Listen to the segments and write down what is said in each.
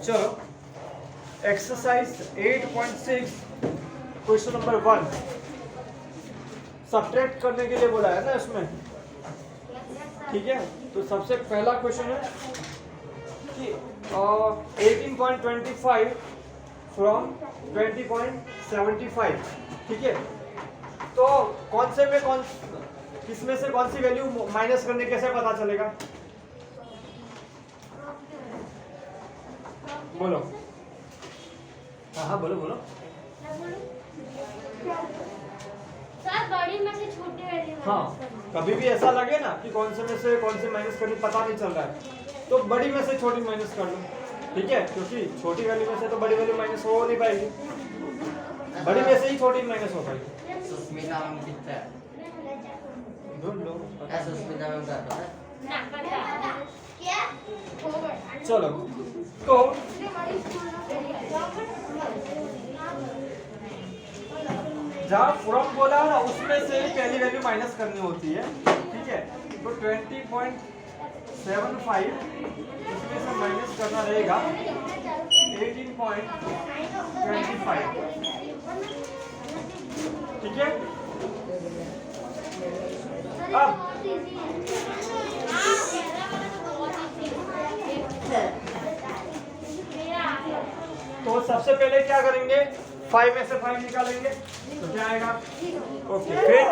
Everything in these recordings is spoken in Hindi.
चलो एक्सरसाइज 8.6 क्वेश्चन नंबर 1 सब्ट्रैक्ट करने के लिए बोला है ना इसमें, ठीक है। तो सबसे पहला क्वेश्चन है कि 18.25 फ्रॉम 20.75, ठीक है। तो कौन से में किसमें से कौन सी वैल्यू माइनस करने कैसे पता चलेगा, बोलो। हाँ बोलो बोलो। सर बड़ी में से छोटी वैल्यू। हाँ कभी भी ऐसा लगे ना कि कौन से में से कौन से माइनस करनी पता नहीं चल रहा है, तो बड़ी में से छोटी माइनस कर लो, ठीक है। क्योंकि छोटी वैल्यू में से तो बड़ी वैल्यू माइनस हो नहीं पाएगी, बड़ी में से ही छोटी माइनस हो पाएगी। सुस्मिता मैम कितना है? ढूंढ लो। सुस्मिता मैम का है ना पता क्या चलो तो जहाँ फ्रॉम बोला है ना उसमें से पहली वैल्यू माइनस करनी होती है, ठीक है। तो 20.75 इसमें से माइनस करना रहेगा 18.25, ठीक है। अब तो सबसे पहले क्या करेंगे, 5 में से 5 निकालेंगे तो क्या आएगा, ओके। फिर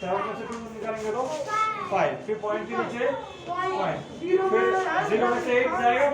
7 में से 2 निकालेंगे तो 5, फिर पॉइंट के नीचे पॉइंट, फिर 0 में से 8 जाएगा,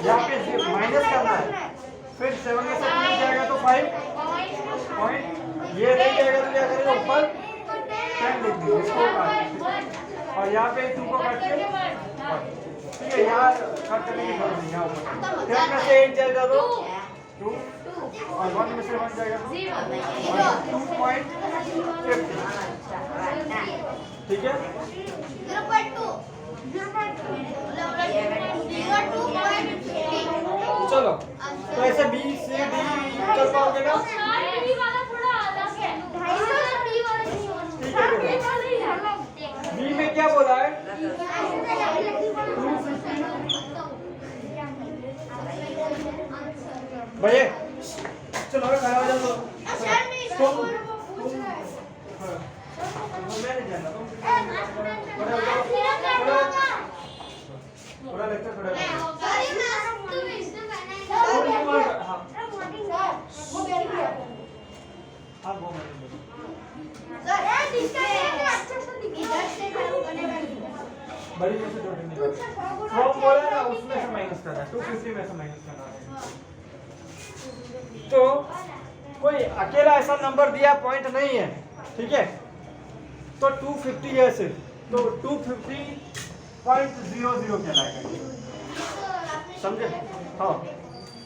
यहाँ पे माइनस करना है। फिर 7 में से 2 जाएगा तो 5 पॉइंट, ये नहीं जाएगा तो क्या करेंगे, ऊपर 10 लिख देंगे इसको काट के, और यहाँ पे 2 को काट के, ठीक है। यहाँ काट करने की जरूरत नहीं, यहाँ ऊपर 10 में से 8 जाएगा तो 2, और 1 में से 1 जाएगा तो 2.50, ठीक है। चलो तो ऐसे बी सी डी कर पाओगे ना, ठीक है। बी में क्या बोला है, 250 भैया। चलो खड़ा हो जाओ, मैं नहीं जानता, तुम थोड़ा लेक्चर खड़ा हाँ वो बड़ी में से छोटी निकाल, फ्रॉम बोला ना उसमें से माइनस करना है, 250 में से माइनस करना है। तो कोई अकेला ऐसा नंबर दिया पॉइंट नहीं है, ठीक है। तो 250 है सिर्फ, तो 250.00 कहलाएगा, समझे। हाँ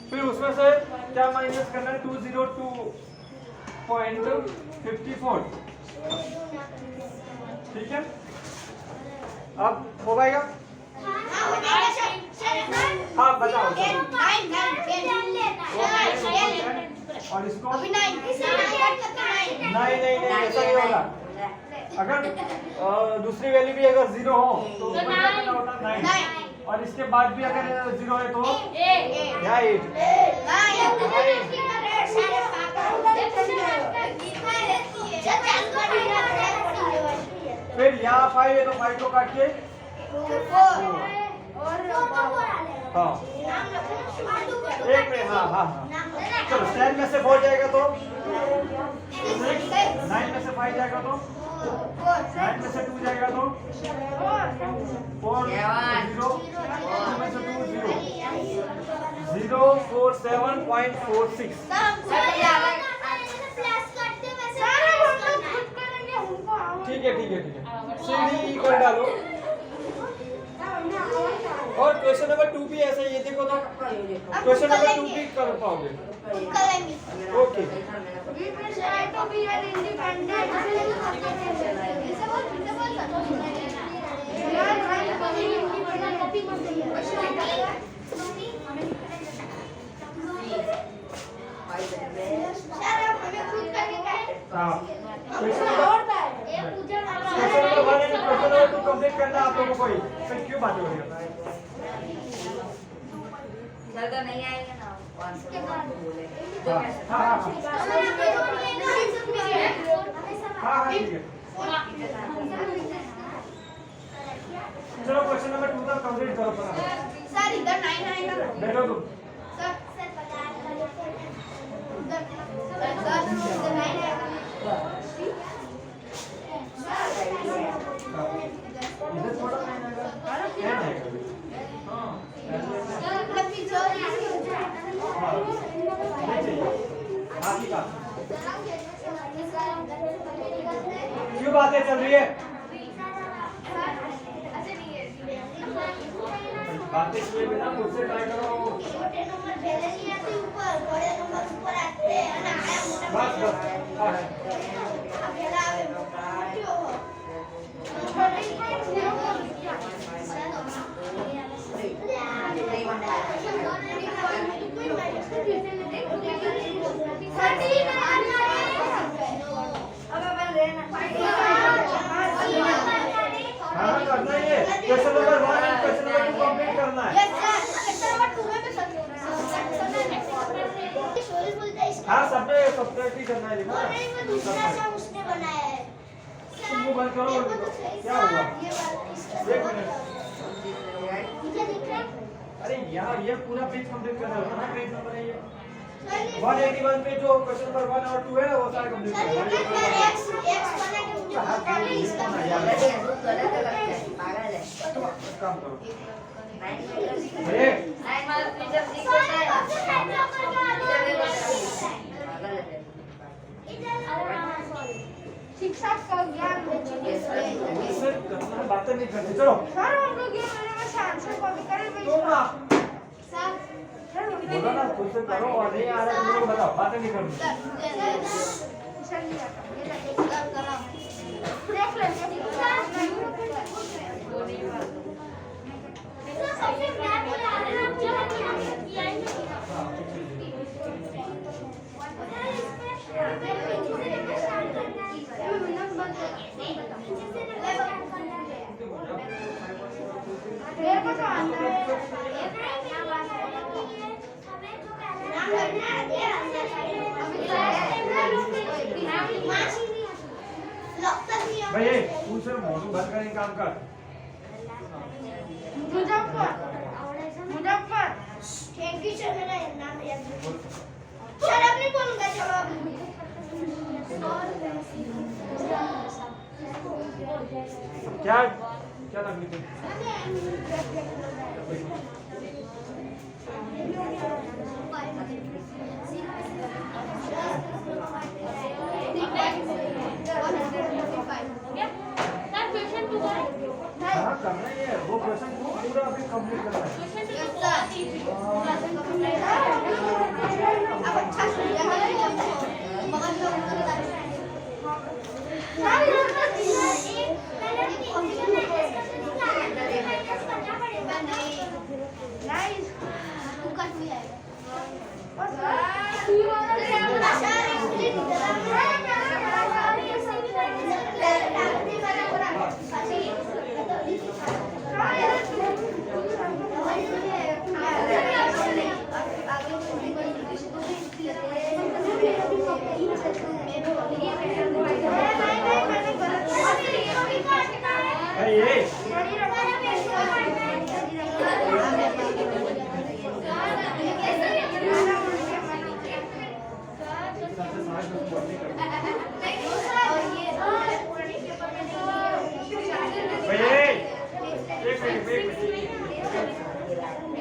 फिर उसमें से क्या माइनस करना है, 202.54, ठीक है। अब हो पाएगा, हाँ बताओ। और इसको नहीं ऐसा नहीं होगा। अगर दूसरी वैल्यू भी अगर 0 हो तो कितना होता है 9, और इसके बाद भी अगर 0 है तो क्या 8, फिर यहाँ 5 है तो 5 को काट के 4, हाँ एक में, हाँ चलो 10 में से 4 जाएगा तो 6, 9 में से 5 जाएगा तो 9 में से 2 जाएगा तो 4, 0, 2 में से 2 0, 047.46, ठीक है। CD इक्वल डालो, और क्वेश्चन नंबर 2 भी ऐसा ही है, देखो तो क्वेश्चन नंबर 2 भी कर पाओगे, ओके। पाँच हो गया। ज्यादा नहीं आएगा ना हाँ हाँ हाँ ठीक है। चलो क्वेश्चन नंबर 2 तक कंप्लीट करो अपना। सर इधर 9 आएगा ना बैठो तुम। सर इधर 9 आएगा इधर थोड़ा नहीं आएगा, क्या आएगा? हाँ मतलब कि जो हाथी का क्यों बातें चल रही है? बातें किए बिना मुझसे ट्राई करो। छोटे नंबर पहले नहीं आते ऊपर, बड़े नंबर ऊपर आते हैं ना। आया मोटा बस बस हाँ है। अकेला आवे क्यों हो? छोटे जीरो हाँ करना ही है। क्वेश्चन नंबर 1 और क्वेश्चन नंबर 2 कंप्लीट करना है। हाँ सबने ही करना है लिखा। उसने बनाया है। तुम बंद करो और क्या हुआ? एक मिनट। अरे यार ये पूरा पेज कंप्लीट करना है ना। पेज नंबर है ये 181 पे जो क्वेश्चन नंबर 1 और 2 है वो सारे कंप्लीट करना है। काम करो। अरे शिक्षक का ज्ञान मुझसे करना है, बातें नहीं करनी। चलो सर हम लोग ये मेरे में आंसर कॉपी करें तुम ना सर बोलो ना तुझसे करो और नहीं आ रहा है तुम लोग बताओ। बातें नहीं करनी। देख ले भाई तू से मौजूद बंद कर काम कर। मुजफ्फर थैंक यू सर मेरा नाम याद सर अब नहीं बोलूंगा जवाब क्या क्या तकलीफ है? हाँ करना ही है। वो क्वेश्चन पूरा अभी कंप्लीट करना है।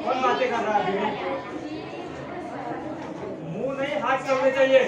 कौन बातें कर रहा है? मुंह नहीं हाथ करने चाहिए।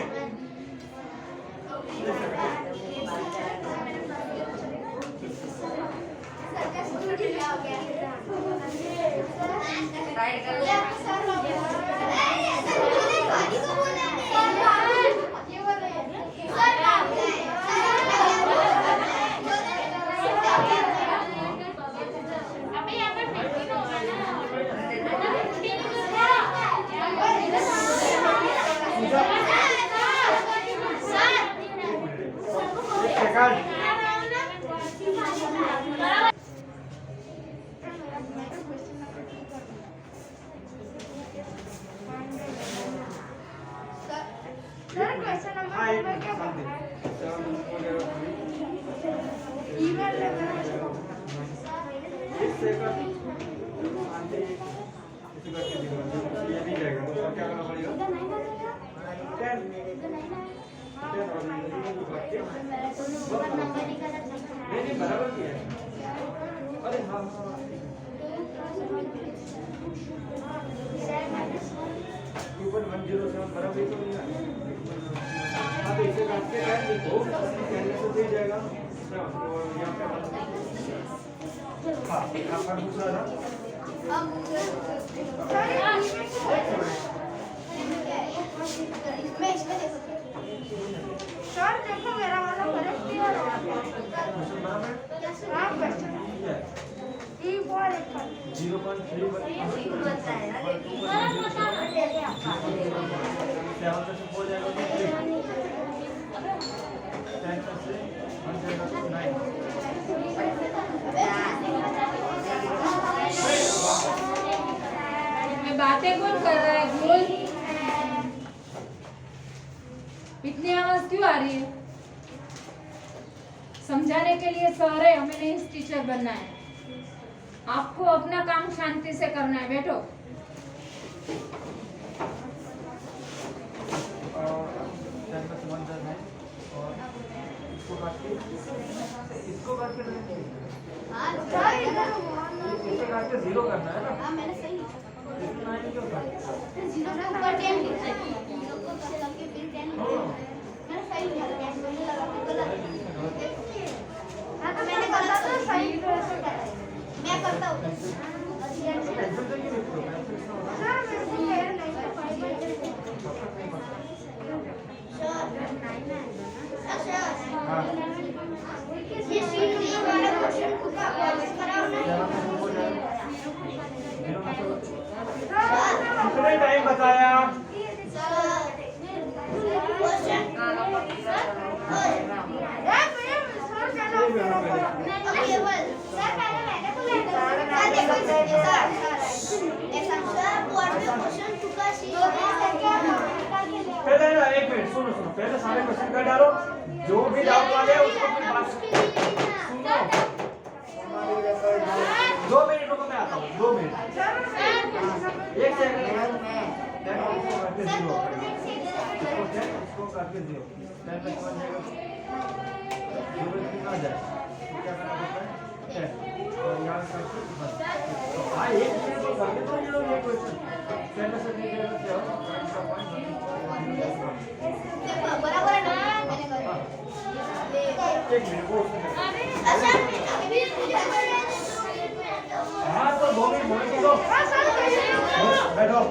नहीं बराबर किया है। अरे हाँ 2.107 बराबर ही तो नहीं है। हाँ तो इसे काट के टैन लिखो, कहने से दे जाएगा यहाँ पे हाँ आपका दूसरा था सर देखो मेरा वाला करेक्ट क्लियर हो गया। बराबर ई बॉल 0.3 हो जाएगा 10 से 1 जाएगा तो 9 मैं बातें कौन कर रहा है गोल? इतनी आवाज क्यों आ रही है? समझाने के लिए सर है, हमें नहीं टीचर बनना है। आपको अपना काम शांति से करना है। बैठो। इसको काट के जीरो करना है ना। मैंने सही इतना ही क्यों करना? जीरो के ऊपर 10 लिखा है। जीरो को से लग के फिर 10 लिखा है। मैंने सही लिखा है। मैंने लगा के गलत। हां तो मैंने गलत तो सही मैं करता हूं। सर मेरे को यार नहीं ये शीट डी वाला क्वेश्चन का कराओ ना। कितने टाइम बताया? पहले ना एक मिनट सुनो पहले सारे क्वेश्चन कर डालो जो भी डाउट वाले हैं उसको फिर बात सुनो 2 मिनट रुको मैं आता हूँ 2 मिनट एक सेकंड इसको करके दियो 10 प्लस 1 जाएगा 0 कितना आ जाए तो क्या करना पड़ता है 10 और यहाँ करके बस हाँ एक मिनट तो करके तो ये क्वेश्चन 10 प्लस 1 जाएगा क्या बराबर है ना मैंने कहा एक मिनट वो हाँ तो 2 मिनट होने दो बैठो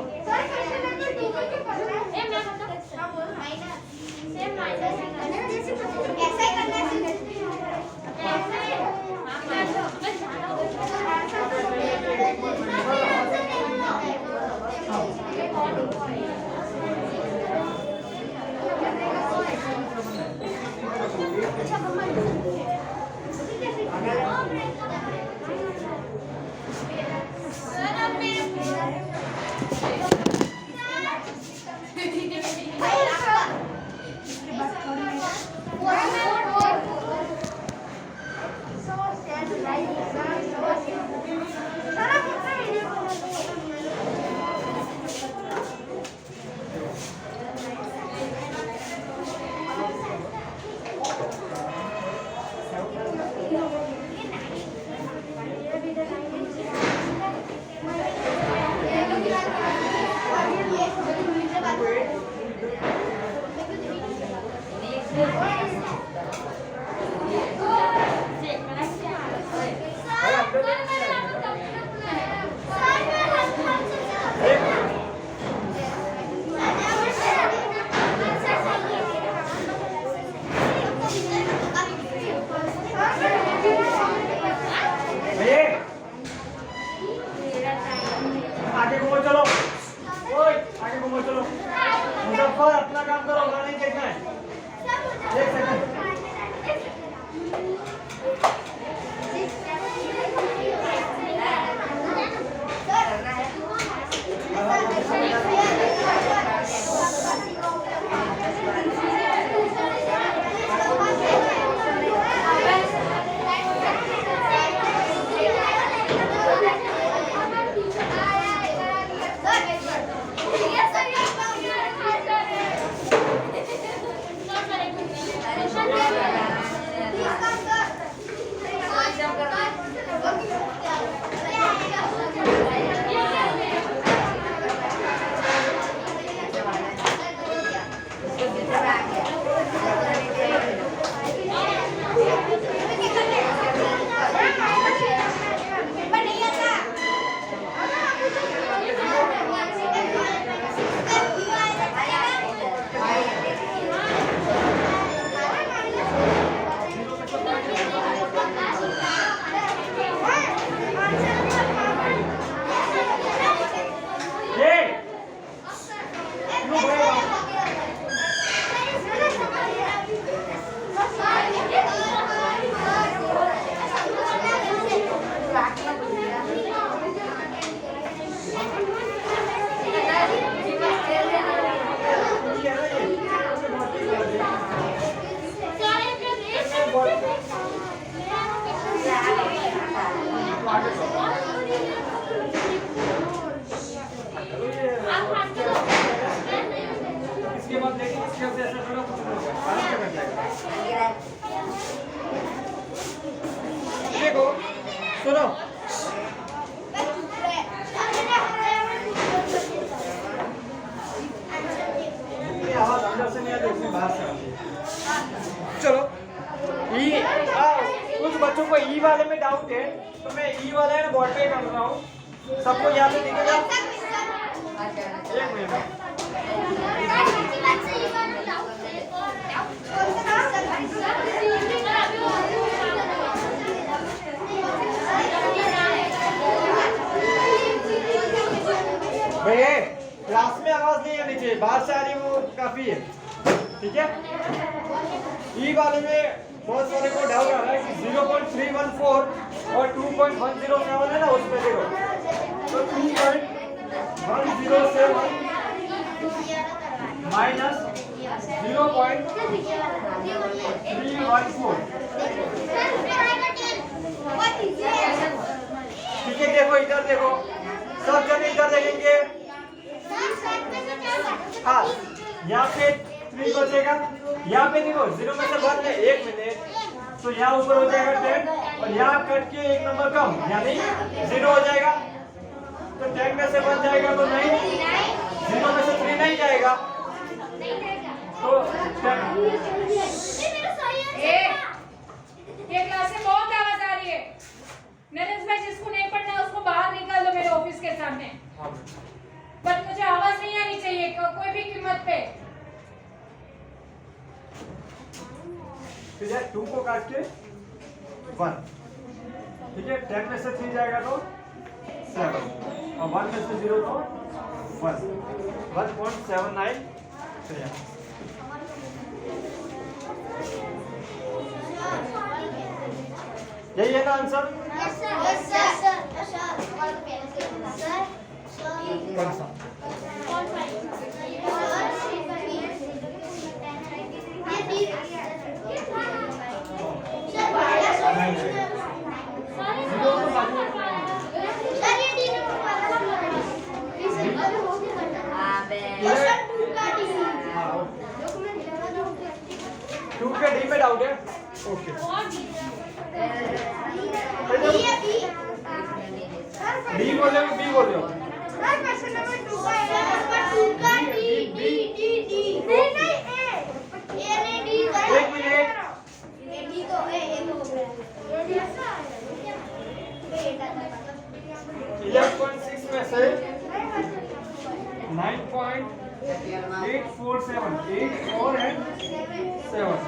इसके बाद देखिए इसके बाद ऐसा थोड़ा कुछ नहीं होगा, आराम से बन जाएगा। देखो सुनो, ये आवाज अंदर से नहीं आती, उसमें बाहर से आती है। चलो कुछ बच्चों को ई वाले में डाउट है, तो मैं ई वाला है ना बोर्ड पे कर रहा हूँ, सबको यहाँ पे दिखेगा। एक मिनट, भैया क्लास में आवाज नहीं आनी चाहिए, बाहर से आ रही है वो काफी है, ठीक है। ई वाले में बहुत सारे को डाउट आ रहा है कि 0.314 और 2.107 है ना, उसमें देखो तो 2.107 माइनस 0.314, ठीक है। देखो इधर देखो, सब जन इधर देखेंगे। हाँ, यहाँ पे 3 बचेगा, यहाँ पे देखो 0 में से 1 है, 1 मिनट, तो यहाँ ऊपर हो जाएगा 10 और यहाँ कट के 1 नंबर कम यानी 0 हो जाएगा, तो 10 में से 1 जाएगा तो नहीं, 0 में से 3 नहीं जाएगा, तो 10। ये क्लास में बहुत आवाज आ रही है। नरेश भाई, जिसको नहीं पढ़ना है उसको बाहर निकाल दो मेरे ऑफिस के सामने। पर मुझे आवाज नहीं आनी चाहिए कोई भी कीमत पे। फिर 2 को काट के 1, ठीक है। 10 में से 3 जाएगा तो 7 और 1 में से 0 तो 1.79। यही है ना आंसर? कौन सा? टू के डी में डाउट है, ओके। डी बोले हो बी बोले हो? एक मिनट, 11.6 में से 9.847, 8 4 and 7,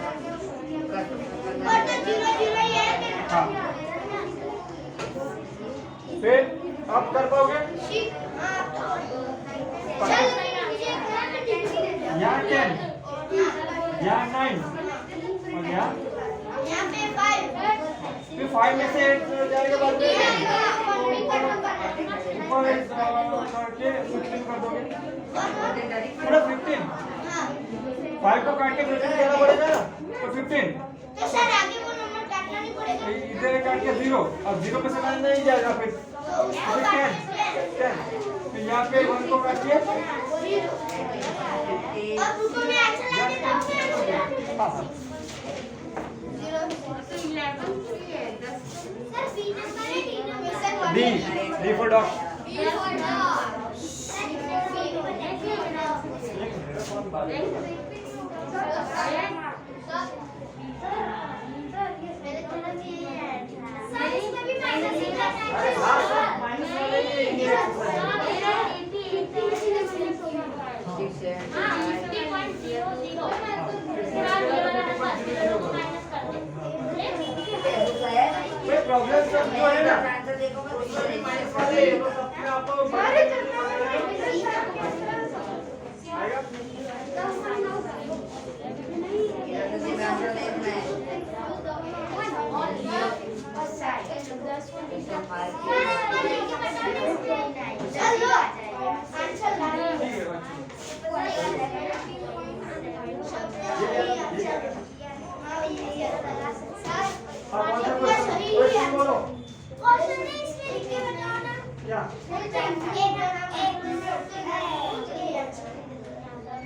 हाँ। फिर आप कर पाओगे? यहाँ 10, यहाँ 9 और यहाँ फिर 5 में से 8 जाएगा बाद में, ऊपर करके 15 कर दोगे, पूरा 15। 5 को काट के 15 देना पड़ेगा ना, तो 15। तो सर आगे वो नंबर काटना नहीं पड़ेगा? इधर काट के 0, अब 0 पे से 9 नहीं जाएगा, फिर 10। फिर यहाँ पे 1 को काट के और रुको मैं आंसर लगा देता हूँ। हाँ हाँ डी फॉर डॉग। कोई प्रॉब्लम सब जो है ना माइनस वाले ये तो सब में आपको आएगा। बोलो क्या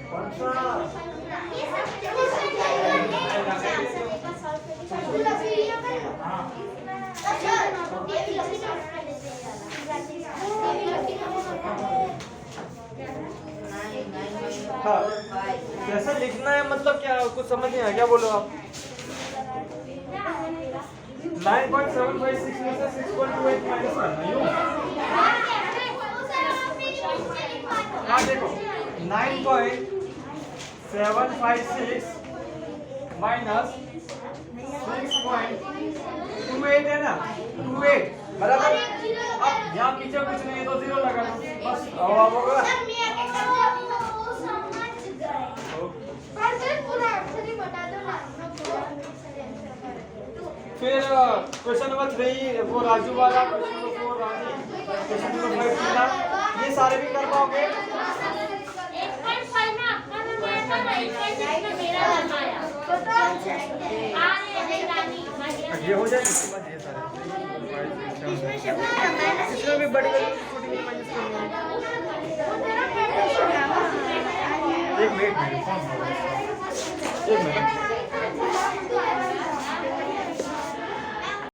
कौन सा कैसे लिखना है, मतलब क्या कुछ समझ नहीं आया, क्या बोलो आप? 9.756 में से 6.28 माइनस करना यू। हाँ देखो 9.756 माइनस 6.28 है ना, 28 बराबर। अब यहाँ पीछे कुछ नहीं है तो 0 लगा दो बस। अब होगा फिर क्वेश्चन नंबर 3 वो राजू वाला, क्वेश्चन नंबर 4 रानी, क्वेश्चन नंबर 5 टीना, ये सारे भी कर पाओगे? 8.5 में आपका नंबर आया था, 8.6 में मेरा नंबर आया। ये हो जाए इसके बाद ये सारे इसमें भी बड़ी वाली छोटी वाली माइनस करनी है। एक मिनट